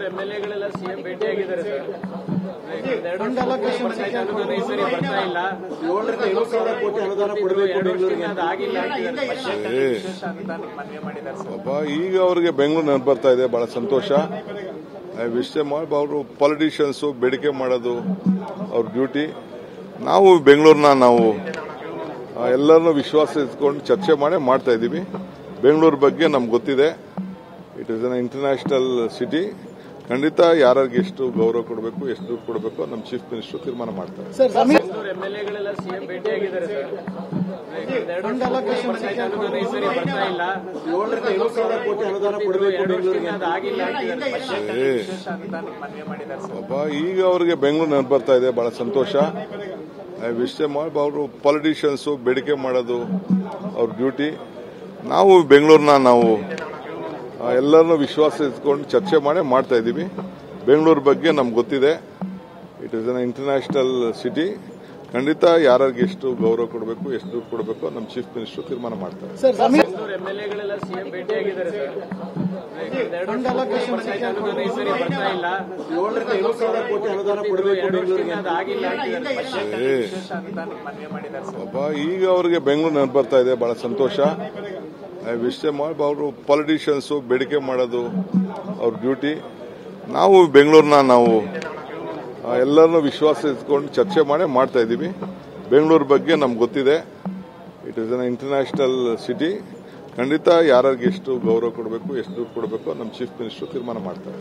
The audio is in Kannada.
ಎಂಎಲ್ಎಗಳೆಲ್ಲ ಸಿಎಂ ಭೇಟಿಯಾಗಿದ್ದಾರೆ ಸರ್. ಈ ಸರಿ ಬರ್ತಾ ಇಲ್ಲ. 7,000 ಕೋಟಿ ಅನುದಾನ ಕೊಡಬೇಕು ಅದಾಗಿಲ್ಲ ಪಾಪ ಈಗ ಅವರಿಗೆ ಬೆಂಗಳೂರು ನೆನಪು ಬರ್ತಾ ಇದೆ. ಬಹಳ ಸಂತೋಷ. ವಿಷಯ ಮಾಡಿ ಅವರು ಪಾಲಿಟಿಷಿಯನ್ಸ್ ಬೇಡಿಕೆ ಮಾಡೋದು ಅವ್ರ ಡ್ಯೂಟಿ. ನಾವು ಬೆಂಗಳೂರನ್ನ ನಾವು ಎಲ್ಲರನ್ನೂ ವಿಶ್ವಾಸ ಇಟ್ಕೊಂಡು ಚರ್ಚೆ ಮಾಡಿ ಮಾಡ್ತಾ ಇದ್ದೀವಿ. ಬೆಂಗಳೂರು ಬಗ್ಗೆ ನಮ್ಗೆ ಗೊತ್ತಿದೆ. It is an international city. ಖಂಡಿತ ಯಾರಿಗೆ ಎಷ್ಟು ಗೌರವ ಕೊಡಬೇಕು, ಎಷ್ಟು ದುಡ್ಡು ಕೊಡಬೇಕು ನಮ್ಮ ಚೀಫ್ ಮಿನಿಸ್ಟರ್ ತೀರ್ಮಾನ ಮಾಡ್ತಾರೆ. ಎಂಎಲ್ಎಗಳೆಲ್ಲ ಸಿಎಂ ಭೇಟಿಯಾಗಿದ್ದಾರೆ ಸರ್. ಈ ಸರಿ ಬರ್ತಾ ಇಲ್ಲ. 7,000 ಕೋಟಿ ಅನುದಾನ ಕೊಡಬೇಕು ಅದಾಗಿಲ್ಲ ಪಾಪ ಈಗ ಅವರಿಗೆ ಬೆಂಗಳೂರು ನೆನಪು ಬರ್ತಾ ಇದೆ. ಬಹಳ ಸಂತೋಷ. ವಿಷಯ ಮಾಡಿ ಅವರು ಪಾಲಿಟಿಷಿಯನ್ಸ್ ಬೇಡಿಕೆ ಮಾಡೋದು ಅವ್ರ ಡ್ಯೂಟಿ. ನಾವು ಬೆಂಗಳೂರನ್ನ ನಾವು ಎಲ್ಲರನ್ನೂ ವಿಶ್ವಾಸ ಇಟ್ಕೊಂಡು ಚರ್ಚೆ ಮಾಡಿ ಮಾಡ್ತಾ ಇದ್ದೀವಿ. ಬೆಂಗಳೂರು ಬಗ್ಗೆ ನಮ್ಗೆ ಗೊತ್ತಿದೆ. It is an international city. ಖಂಡಿತ ಯಾರಿಗೆ ಎಷ್ಟು ಗೌರವ ಕೊಡಬೇಕು, ಎಷ್ಟು ದುಡ್ಡು ಕೊಡಬೇಕು ನಮ್ಮ ಚೀಫ್ ಮಿನಿಸ್ಟರ್ ತೀರ್ಮಾನ ಮಾಡ್ತಾರೆ. ಎಂಎಲ್ಎಗಳೆಲ್ಲ ಸಿಎಂ ಭೇಟಿಯಾಗಿದ್ದಾರೆ ಸರ್. ಈ ಸರಿ ಬರ್ತಾ ಇಲ್ಲ. 7,000 ಕೋಟಿ ಅನುದಾನ ಕೊಡಬೇಕು ಅದಾಗಿಲ್ಲ ಪಾಪ ಈಗ ಅವರಿಗೆ ಬೆಂಗಳೂರು ನೆನಪು ಬರ್ತಾ ಇದೆ. ಬಹಳ ಸಂತೋಷ. ವಿಷಯ ಮಾಡಿ ಅವರು ಪಾಲಿಟಿಷಿಯನ್ಸ್ ಬೇಡಿಕೆ ಮಾಡೋದು ಅವ್ರ ಡ್ಯೂಟಿ. ನಾವು ಬೆಂಗಳೂರನ್ನ ನಾವು ಎಲ್ಲರನ್ನೂ ವಿಶ್ವಾಸ ಇಟ್ಕೊಂಡು ಚರ್ಚೆ ಮಾಡಿ ಮಾಡ್ತಾ ಇದ್ದೀವಿ. ಬೆಂಗಳೂರು ಬಗ್ಗೆ ನಮ್ಗೆ ಗೊತ್ತಿದೆ. It is an international city. ಖಂಡಿತ ಯಾರಿಗೆ ಎಷ್ಟು ಗೌರವ ಕೊಡಬೇಕು, ಎಷ್ಟು ದುಡ್ಡು ಕೊಡಬೇಕು ನಮ್ಮ ಚೀಫ್ ಮಿನಿಸ್ಟರ್ ತೀರ್ಮಾನ ಮಾಡ್ತಾರೆ.